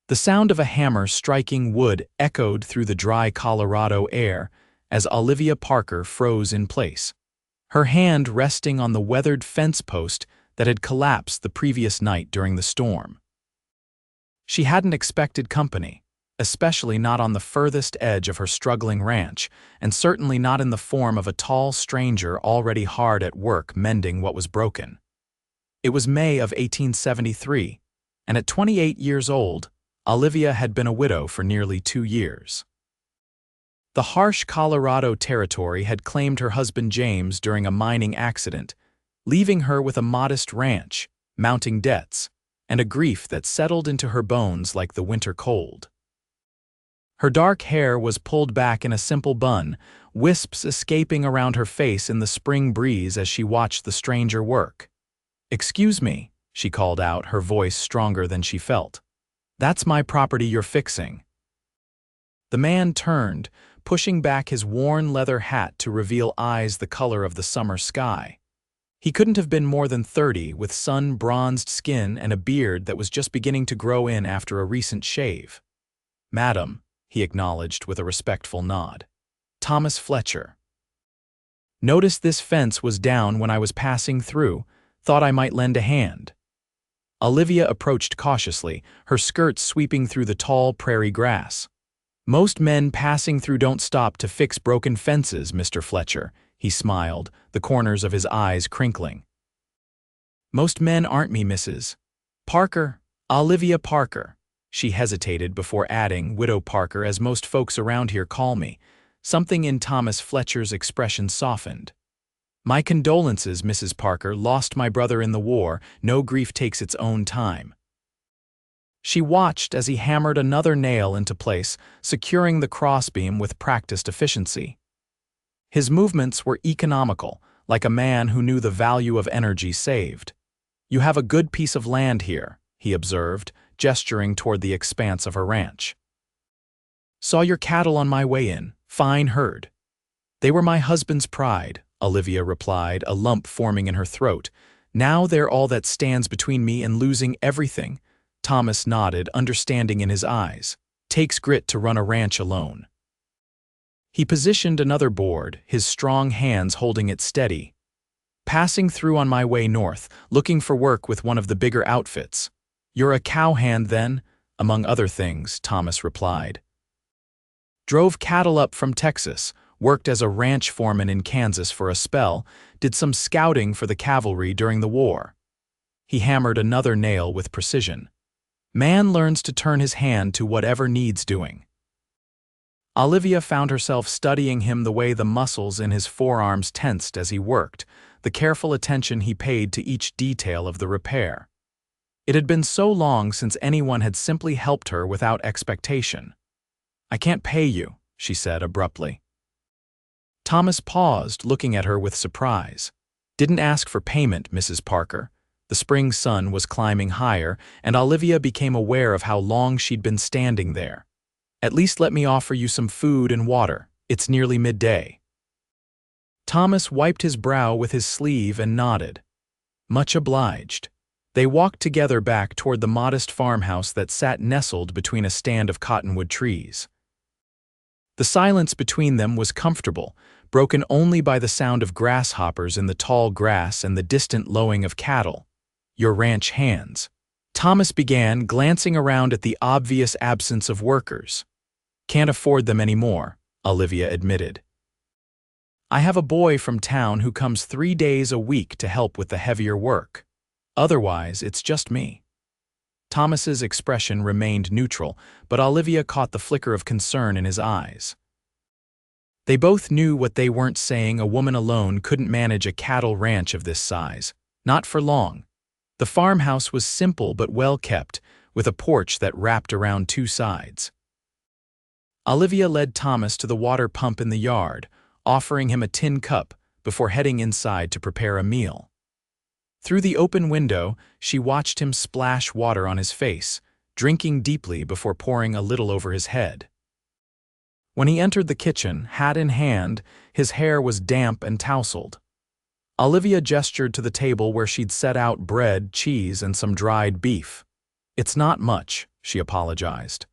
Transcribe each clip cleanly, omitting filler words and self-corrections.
The sound of a hammer striking wood echoed through the dry Colorado air as Olivia Parker froze in place, her hand resting on the weathered fence post that had collapsed the previous night during the storm. She hadn't expected company, especially not on the furthest edge of her struggling ranch, and certainly not in the form of a tall stranger already hard at work mending what was broken. It was May of 1873, and at 28 years old, Olivia had been a widow for nearly 2 years. The harsh Colorado territory had claimed her husband James during a mining accident, leaving her with a modest ranch, mounting debts, and a grief that settled into her bones like the winter cold. Her dark hair was pulled back in a simple bun, wisps escaping around her face in the spring breeze as she watched the stranger work. "Excuse me," she called out, her voice stronger than she felt. "That's my property you're fixing." The man turned, pushing back his worn leather hat to reveal eyes the color of the summer sky. He couldn't have been more than 30, with sun-bronzed skin and a beard that was just beginning to grow in after a recent shave. "Madam," he acknowledged with a respectful nod. "Thomas Fletcher. Noticed this fence was down when I was passing through, thought I might lend a hand." Olivia approached cautiously, her skirts sweeping through the tall prairie grass. "Most men passing through don't stop to fix broken fences, Mr. Fletcher," he smiled, the corners of his eyes crinkling. "Most men aren't me, Mrs. Parker, Olivia Parker." She hesitated before adding, "Widow Parker, as most folks around here call me." Something in Thomas Fletcher's expression softened. "My condolences, Mrs. Parker. Lost my brother in the war. No grief takes its own time." She watched as he hammered another nail into place, securing the crossbeam with practiced efficiency. His movements were economical, like a man who knew the value of energy saved. "You have a good piece of land here," he observed, gesturing toward the expanse of her ranch. "Saw your cattle on my way in. Fine herd." "They were my husband's pride," Olivia replied, a lump forming in her throat. "Now they're all that stands between me and losing everything." Thomas nodded, understanding in his eyes. "Takes grit to run a ranch alone." He positioned another board, his strong hands holding it steady. "Passing through on my way north, looking for work with one of the bigger outfits." "You're a cowhand, then?" "Among other things," Thomas replied. "Drove cattle up from Texas, worked as a ranch foreman in Kansas for a spell, did some scouting for the cavalry during the war." He hammered another nail with precision. "Man learns to turn his hand to whatever needs doing." Olivia found herself studying him, the way the muscles in his forearms tensed as he worked, the careful attention he paid to each detail of the repair. It had been so long since anyone had simply helped her without expectation. "I can't pay you," she said abruptly. Thomas paused, looking at her with surprise. "Didn't ask for payment, Mrs. Parker." The spring sun was climbing higher, and Olivia became aware of how long she'd been standing there. "At least let me offer you some food and water. It's nearly midday." Thomas wiped his brow with his sleeve and nodded. "Much obliged." They walked together back toward the modest farmhouse that sat nestled between a stand of cottonwood trees. The silence between them was comfortable, broken only by the sound of grasshoppers in the tall grass and the distant lowing of cattle. "Your ranch hands," Thomas began, glancing around at the obvious absence of workers. "Can't afford them anymore," Olivia admitted. "I have a boy from town who comes 3 days a week to help with the heavier work. Otherwise, it's just me." Thomas's expression remained neutral, but Olivia caught the flicker of concern in his eyes. They both knew what they weren't saying. A woman alone couldn't manage a cattle ranch of this size. Not for long. The farmhouse was simple but well kept, with a porch that wrapped around 2 sides. Olivia led Thomas to the water pump in the yard, offering him a tin cup before heading inside to prepare a meal. Through the open window, she watched him splash water on his face, drinking deeply before pouring a little over his head. When he entered the kitchen, hat in hand, his hair was damp and tousled. Olivia gestured to the table where she'd set out bread, cheese, and some dried beef. It's not much, she apologized.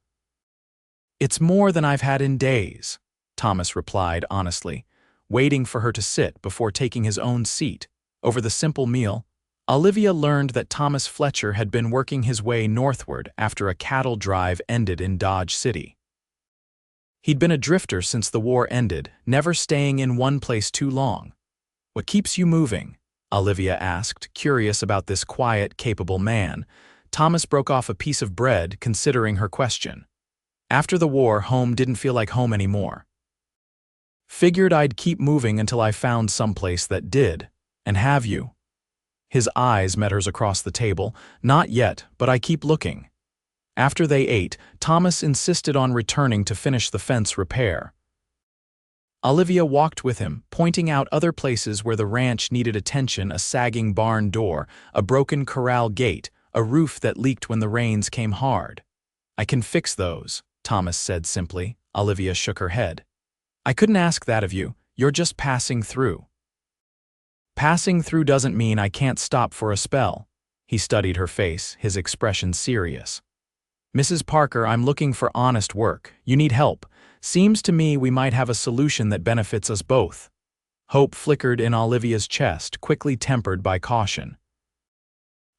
It's more than I've had in days, Thomas replied honestly, waiting for her to sit before taking his own seat. Over the simple meal, Olivia learned that Thomas Fletcher had been working his way northward after a cattle drive ended in Dodge City. He'd been a drifter since the war ended, never staying in one place too long. "What keeps you moving?" Olivia asked, curious about this quiet, capable man. Thomas broke off a piece of bread, considering her question. "After the war, home didn't feel like home anymore. Figured I'd keep moving until I found someplace that did. And have you?" His eyes met hers across the table. "Not yet, but I keep looking." After they ate, Thomas insisted on returning to finish the fence repair. Olivia walked with him, pointing out other places where the ranch needed attention: a sagging barn door, a broken corral gate, a roof that leaked when the rains came hard. "I can fix those," Thomas said simply. Olivia shook her head. "I couldn't ask that of you. You're just passing through." "Passing through doesn't mean I can't stop for a spell." He studied her face, his expression serious. "Mrs. Parker, I'm looking for honest work. You need help. Seems to me we might have a solution that benefits us both." Hope flickered in Olivia's chest, quickly tempered by caution.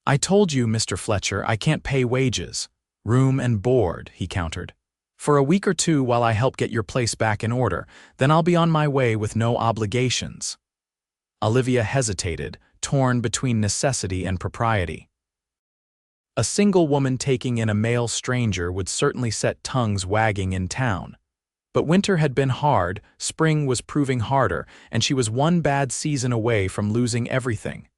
"I told you, Mr. Fletcher, I can't pay wages. Room and board," he countered. "For a week or two while I help get your place back in order, then I'll be on my way with no obligations." Olivia hesitated, torn between necessity and propriety. A single woman taking in a male stranger would certainly set tongues wagging in town. But winter had been hard, spring was proving harder, and she was one bad season away from losing everything.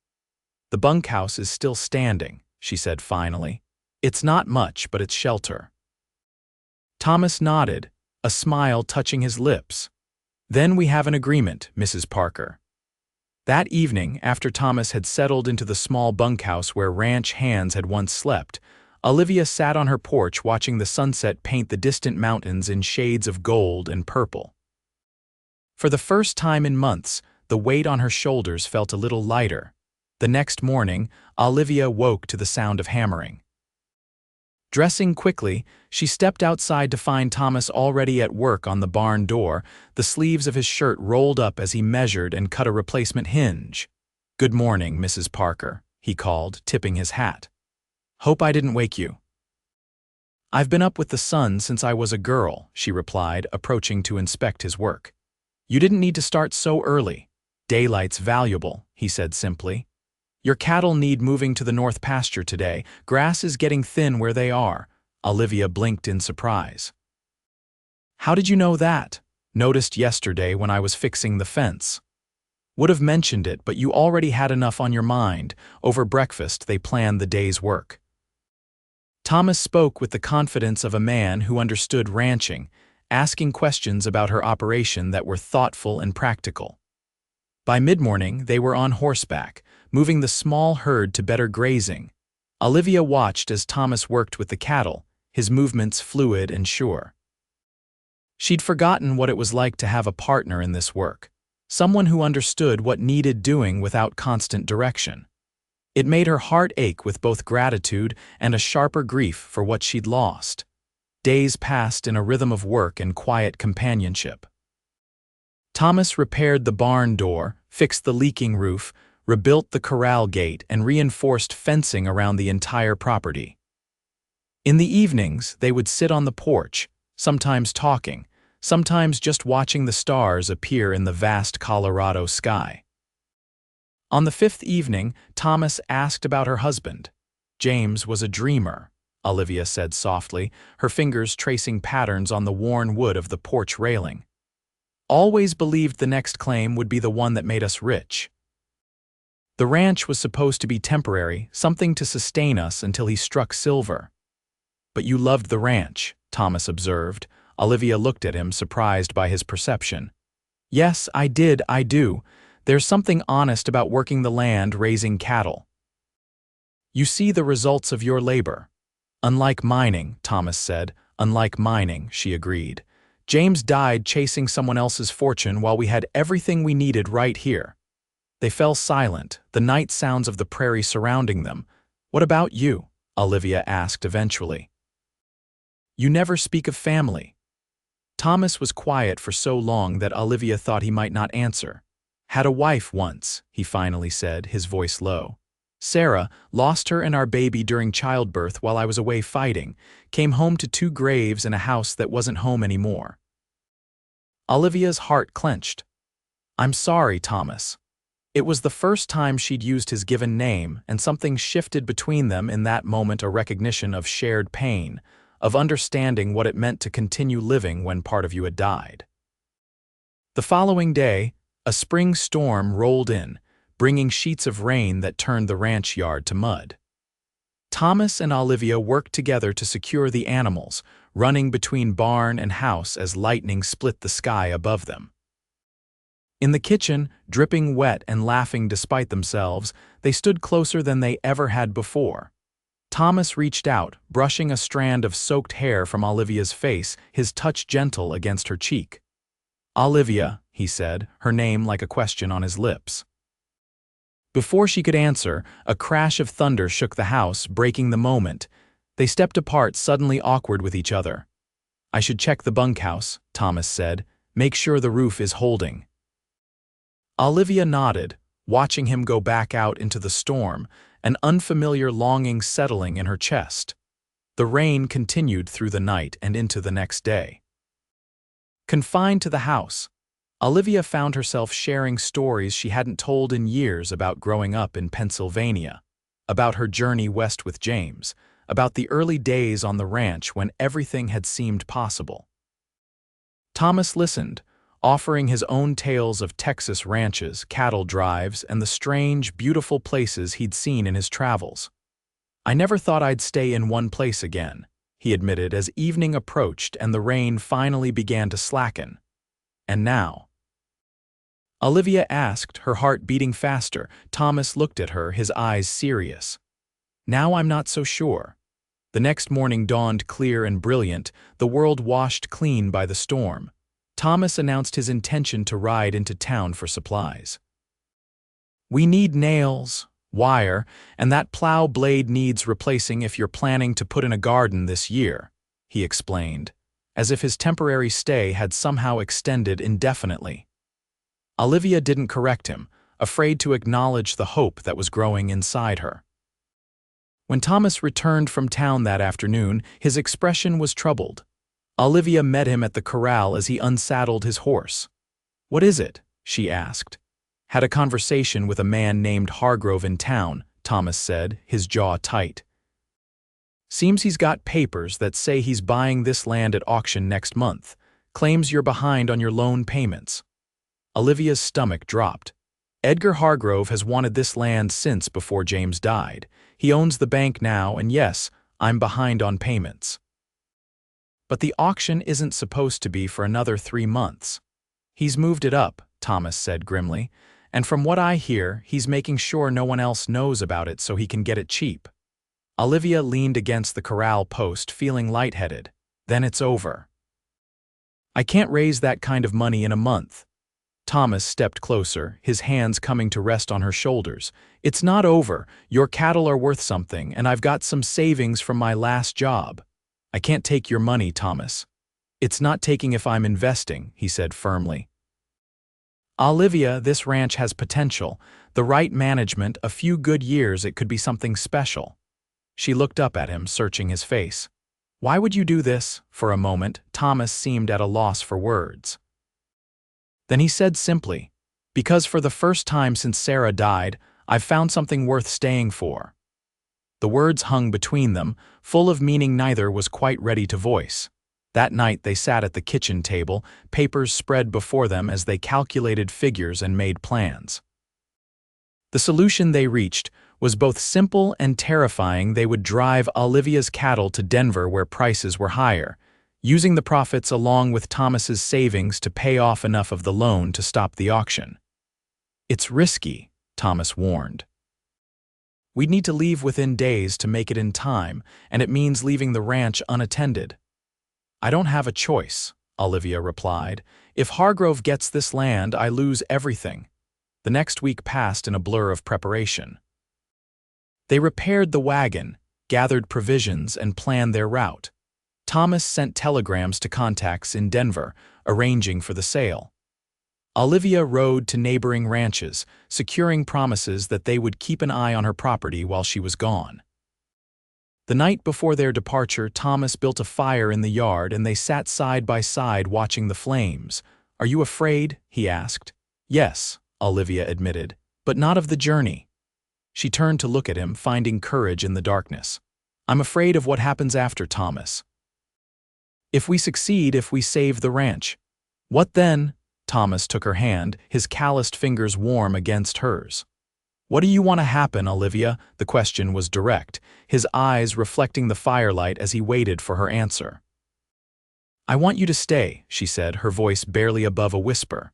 "The bunkhouse is still standing," she said finally. "It's not much, but it's shelter." Thomas nodded, a smile touching his lips. "Then we have an agreement, Mrs. Parker." That evening, after Thomas had settled into the small bunkhouse where ranch hands had once slept, Olivia sat on her porch watching the sunset paint the distant mountains in shades of gold and purple. For the first time in months, the weight on her shoulders felt a little lighter. The next morning, Olivia woke to the sound of hammering. Dressing quickly, she stepped outside to find Thomas already at work on the barn door, the sleeves of his shirt rolled up as he measured and cut a replacement hinge. "Good morning, Mrs. Parker," he called, tipping his hat. "Hope I didn't wake you." "I've been up with the sun since I was a girl," she replied, approaching to inspect his work. "You didn't need to start so early. Daylight's valuable," he said simply. "Your cattle need moving to the north pasture today. Grass is getting thin where they are." Olivia blinked in surprise. "How did you know that?" "Noticed yesterday when I was fixing the fence." "Would have mentioned it, but you already had enough on your mind." Over breakfast, they planned the day's work. Thomas spoke with the confidence of a man who understood ranching, asking questions about her operation that were thoughtful and practical. By mid-morning, they were on horseback, moving the small herd to better grazing. Olivia watched as Thomas worked with the cattle, his movements fluid and sure. She'd forgotten what it was like to have a partner in this work, someone who understood what needed doing without constant direction. It made her heart ache with both gratitude and a sharper grief for what she'd lost. Days passed in a rhythm of work and quiet companionship. Thomas repaired the barn door, fixed the leaking roof, rebuilt the corral gate, and reinforced fencing around the entire property. In the evenings, they would sit on the porch, sometimes talking, sometimes just watching the stars appear in the vast Colorado sky. On the fifth evening, Thomas asked about her husband. "James was a dreamer," Olivia said softly, her fingers tracing patterns on the worn wood of the porch railing. "Always believed the next claim would be the one that made us rich. The ranch was supposed to be temporary, something to sustain us until he struck silver." "But you loved the ranch," Thomas observed. Olivia looked at him, surprised by his perception. "Yes, I do. There's something honest about working the land, raising cattle. You see the results of your labor." "Unlike mining," Thomas said. "Unlike mining," she agreed. "James died chasing someone else's fortune while we had everything we needed right here." They fell silent, the night sounds of the prairie surrounding them. "What about you?" Olivia asked eventually. You never speak of family. Thomas was quiet for so long that Olivia thought he might not answer. Had a wife once, he finally said, his voice low. Sarah, lost her and our baby during childbirth while I was away fighting, came home to 2 graves and a house that wasn't home anymore. Olivia's heart clenched. I'm sorry, Thomas. It was the first time she'd used his given name, and something shifted between them in that moment, a recognition of shared pain, of understanding what it meant to continue living when part of you had died. The following day, a spring storm rolled in, bringing sheets of rain that turned the ranch yard to mud. Thomas and Olivia worked together to secure the animals, running between barn and house as lightning split the sky above them. In the kitchen, dripping wet and laughing despite themselves, they stood closer than they ever had before. Thomas reached out, brushing a strand of soaked hair from Olivia's face, his touch gentle against her cheek. Olivia, he said, her name like a question on his lips. Before she could answer, a crash of thunder shook the house, breaking the moment. They stepped apart, suddenly awkward with each other. I should check the bunkhouse, Thomas said. Make sure the roof is holding. Olivia nodded, watching him go back out into the storm, an unfamiliar longing settling in her chest. The rain continued through the night and into the next day. Confined to the house, Olivia found herself sharing stories she hadn't told in years about growing up in Pennsylvania, about her journey west with James, about the early days on the ranch when everything had seemed possible. Thomas listened, offering his own tales of Texas ranches, cattle drives, and the strange, beautiful places he'd seen in his travels. I never thought I'd stay in one place again, he admitted as evening approached and the rain finally began to slacken. And now? Olivia asked, her heart beating faster. Thomas looked at her, his eyes serious. Now I'm not so sure. The next morning dawned clear and brilliant, the world washed clean by the storm. Thomas announced his intention to ride into town for supplies. We need nails, wire, and that plow blade needs replacing if you're planning to put in a garden this year, he explained, as if his temporary stay had somehow extended indefinitely. Olivia didn't correct him, afraid to acknowledge the hope that was growing inside her. When Thomas returned from town that afternoon, his expression was troubled. Olivia met him at the corral as he unsaddled his horse. What is it? She asked. Had a conversation with a man named Hargrove in town, Thomas said, his jaw tight. Seems he's got papers that say he's buying this land at auction next month. Claims you're behind on your loan payments. Olivia's stomach dropped. Edgar Hargrove has wanted this land since before James died. He owns the bank now, and yes, I'm behind on payments. But the auction isn't supposed to be for another 3 months. He's moved it up, Thomas said grimly, and from what I hear, he's making sure no one else knows about it so he can get it cheap. Olivia leaned against the corral post, feeling lightheaded. Then it's over. I can't raise that kind of money in a month. Thomas stepped closer, his hands coming to rest on her shoulders. It's not over. Your cattle are worth something, and I've got some savings from my last job. I can't take your money, Thomas. It's not taking if I'm investing, he said firmly. Olivia, this ranch has potential. The right management, a few good years, it could be something special. She looked up at him, searching his face. Why would you do this? For a moment, Thomas seemed at a loss for words. Then he said simply, because for the first time since Sarah died, I've found something worth staying for. The words hung between them, full of meaning neither was quite ready to voice. That night they sat at the kitchen table, papers spread before them as they calculated figures and made plans. The solution they reached was both simple and terrifying. They would drive Olivia's cattle to Denver where prices were higher, using the profits along with Thomas's savings to pay off enough of the loan to stop the auction. It's risky, Thomas warned. We'd need to leave within days to make it in time, and it means leaving the ranch unattended. I don't have a choice, Olivia replied. If Hargrove gets this land, I lose everything. The next week passed in a blur of preparation. They repaired the wagon, gathered provisions, and planned their route. Thomas sent telegrams to contacts in Denver, arranging for the sale. Olivia rode to neighboring ranches, securing promises that they would keep an eye on her property while she was gone. The night before their departure, Thomas built a fire in the yard and they sat side by side watching the flames. "Are you afraid?" he asked. "Yes," Olivia admitted, "but not of the journey." She turned to look at him, finding courage in the darkness. "I'm afraid of what happens after, Thomas. If we succeed, if we save the ranch." "What then?" Thomas took her hand, his calloused fingers warm against hers. "What do you want to happen, Olivia?" The question was direct, his eyes reflecting the firelight as he waited for her answer. "I want you to stay," she said, her voice barely above a whisper.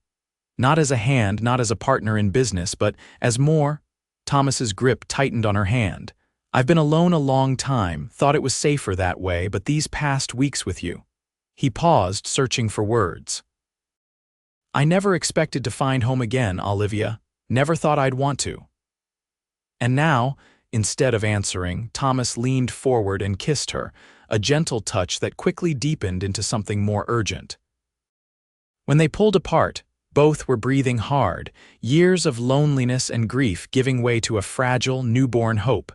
"Not as a hand, not as a partner in business, but as more." Thomas's grip tightened on her hand. "I've been alone a long time, thought it was safer that way, but these past weeks with you." He paused, searching for words. "I never expected to find home again, Olivia. Never thought I'd want to." And now, instead of answering, Thomas leaned forward and kissed her, a gentle touch that quickly deepened into something more urgent. When they pulled apart, both were breathing hard, years of loneliness and grief giving way to a fragile, newborn hope.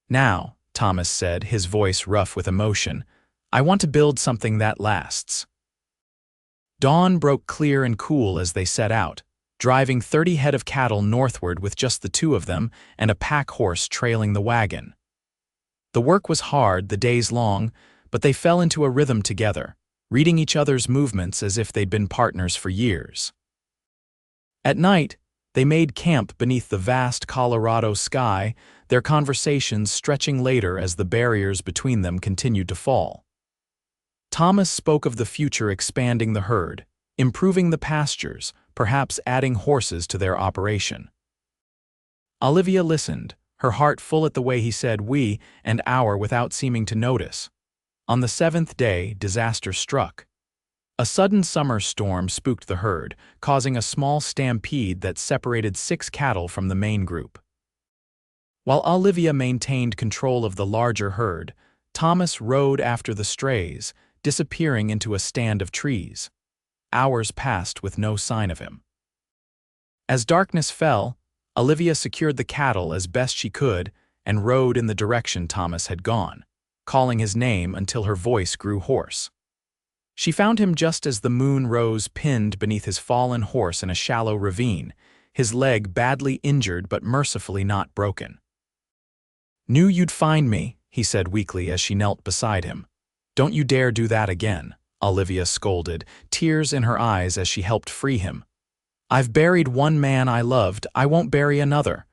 "Now," Thomas said, his voice rough with emotion, "I want to build something that lasts." Dawn broke clear and cool as they set out, driving 30 head of cattle northward with just the two of them and a pack horse trailing the wagon. The work was hard, the days long, but they fell into a rhythm together, reading each other's movements as if they'd been partners for years. At night, they made camp beneath the vast Colorado sky, their conversations stretching later as the barriers between them continued to fall. Thomas spoke of the future expanding the herd, improving the pastures, perhaps adding horses to their operation. Olivia listened, her heart full at the way he said "we" and "our" without seeming to notice. On the 7th day, disaster struck. A sudden summer storm spooked the herd, causing a small stampede that separated 6 cattle from the main group. While Olivia maintained control of the larger herd, Thomas rode after the strays, disappearing into a stand of trees. Hours passed with no sign of him. As darkness fell, Olivia secured the cattle as best she could and rode in the direction Thomas had gone, calling his name until her voice grew hoarse. She found him just as the moon rose, pinned beneath his fallen horse in a shallow ravine, his leg badly injured but mercifully not broken. "Knew you'd find me," he said weakly as she knelt beside him. "Don't you dare do that again," Olivia scolded, tears in her eyes as she helped free him. "I've buried one man I loved, I won't bury another."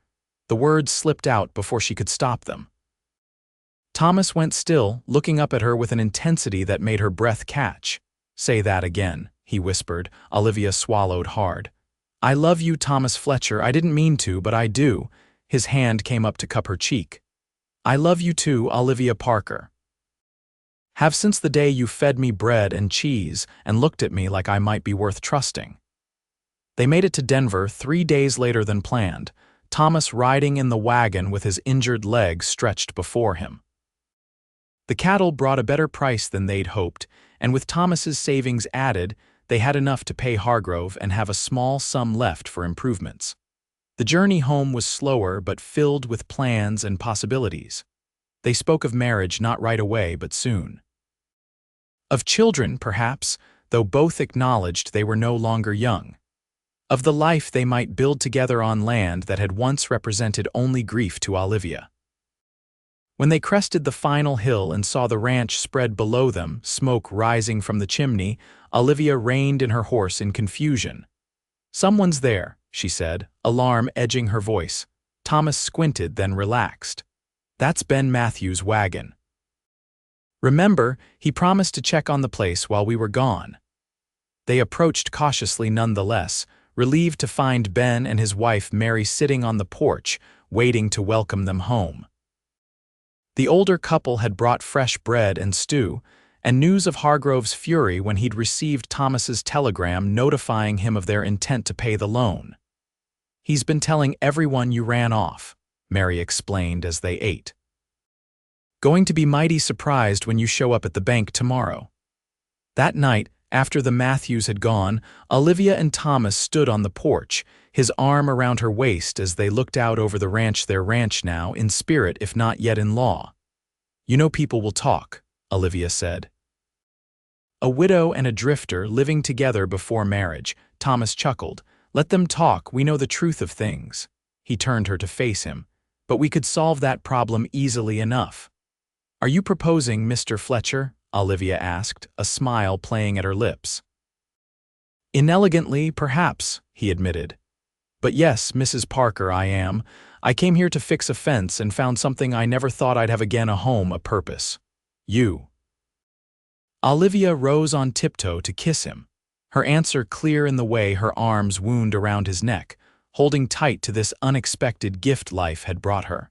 The words slipped out before she could stop them. Thomas went still, looking up at her with an intensity that made her breath catch. "Say that again," he whispered. Olivia swallowed hard. "I love you, Thomas Fletcher. I didn't mean to, but I do." His hand came up to cup her cheek. "I love you too, Olivia Parker. Have since the day you fed me bread and cheese and looked at me like I might be worth trusting." They made it to Denver 3 days later than planned, Thomas riding in the wagon with his injured leg stretched before him. The cattle brought a better price than they'd hoped, and with Thomas's savings added, they had enough to pay Hargrove and have a small sum left for improvements. The journey home was slower but filled with plans and possibilities. They spoke of marriage not right away but soon. Of children, perhaps, though both acknowledged they were no longer young. Of the life they might build together on land that had once represented only grief to Olivia. When they crested the final hill and saw the ranch spread below them, smoke rising from the chimney, Olivia reined in her horse in confusion. "Someone's there," she said, alarm edging her voice. Thomas squinted, then relaxed. "That's Ben Matthews' wagon. Remember, he promised to check on the place while we were gone." They approached cautiously nonetheless, relieved to find Ben and his wife Mary sitting on the porch, waiting to welcome them home. The older couple had brought fresh bread and stew, and news of Hargrove's fury when he'd received Thomas's telegram notifying him of their intent to pay the loan. "He's been telling everyone you ran off," Mary explained as they ate. Going to be mighty surprised when you show up at the bank tomorrow." That night, after the Matthews had gone, Olivia and Thomas stood on the porch, his arm around her waist as they looked out over the ranch, their ranch now, in spirit if not yet in law. "You know people will talk," Olivia said. "A widow and a drifter living together before marriage," Thomas chuckled. "Let them talk, we know the truth of things." He turned her to face him. "But we could solve that problem easily enough." "Are you proposing, Mr. Fletcher?" Olivia asked, a smile playing at her lips. "Inelegantly, perhaps," he admitted. "But yes, Mrs. Parker, I am. I came here to fix a fence and found something I never thought I'd have again, a home, a purpose. You." Olivia rose on tiptoe to kiss him, her answer clear in the way her arms wound around his neck, holding tight to this unexpected gift life had brought her.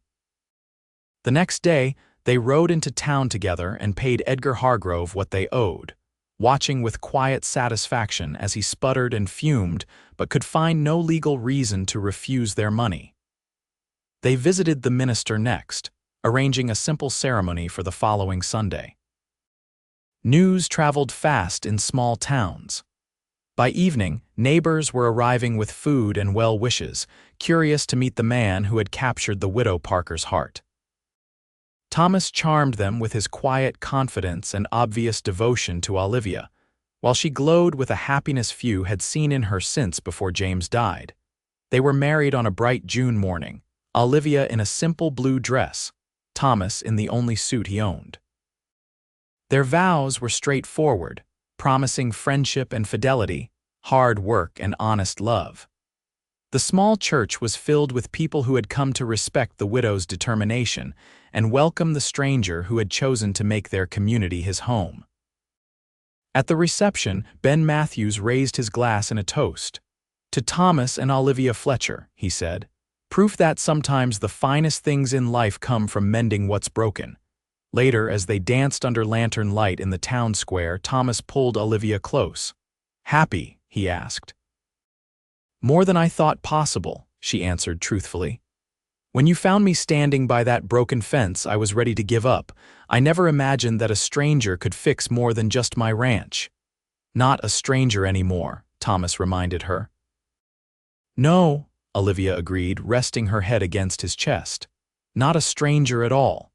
The next day, they rode into town together and paid Edgar Hargrove what they owed, watching with quiet satisfaction as he sputtered and fumed but could find no legal reason to refuse their money. They visited the minister next, arranging a simple ceremony for the following Sunday. News traveled fast in small towns. By evening, neighbors were arriving with food and well wishes, curious to meet the man who had captured the widow Parker's heart. Thomas charmed them with his quiet confidence and obvious devotion to Olivia, while she glowed with a happiness few had seen in her since before James died. They were married on a bright June morning, Olivia in a simple blue dress, Thomas in the only suit he owned. Their vows were straightforward, promising friendship and fidelity, hard work and honest love. The small church was filled with people who had come to respect the widow's determination and welcome the stranger who had chosen to make their community his home. At the reception, Ben Matthews raised his glass in a toast. "To Thomas and Olivia Fletcher," he said, "proof that sometimes the finest things in life come from mending what's broken." Later, as they danced under lantern light in the town square, Thomas pulled Olivia close. "Happy?" he asked. "More than I thought possible," she answered truthfully. "When you found me standing by that broken fence, I was ready to give up. I never imagined that a stranger could fix more than just my ranch." "Not a stranger anymore," Thomas reminded her. "No," Olivia agreed, resting her head against his chest. "Not a stranger at all."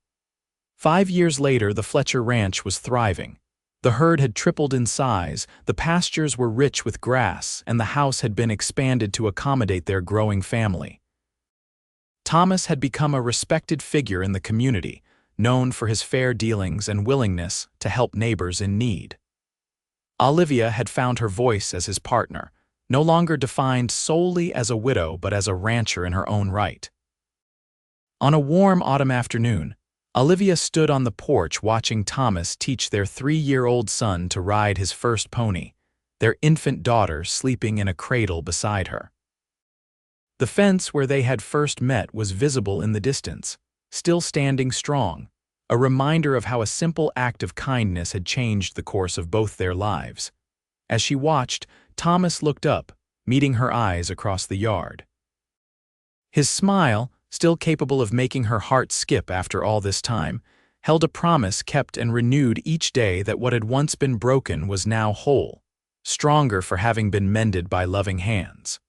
5 years later, the Fletcher Ranch was thriving. The herd had tripled in size, the pastures were rich with grass, and the house had been expanded to accommodate their growing family. Thomas had become a respected figure in the community, known for his fair dealings and willingness to help neighbors in need. Olivia had found her voice as his partner, no longer defined solely as a widow but as a rancher in her own right. On a warm autumn afternoon, Olivia stood on the porch watching Thomas teach their 3-year-old son to ride his first pony, their infant daughter sleeping in a cradle beside her. The fence where they had first met was visible in the distance, still standing strong, a reminder of how a simple act of kindness had changed the course of both their lives. As she watched, Thomas looked up, meeting her eyes across the yard. His smile, still capable of making her heart skip after all this time, held a promise kept and renewed each day that what had once been broken was now whole, stronger for having been mended by loving hands.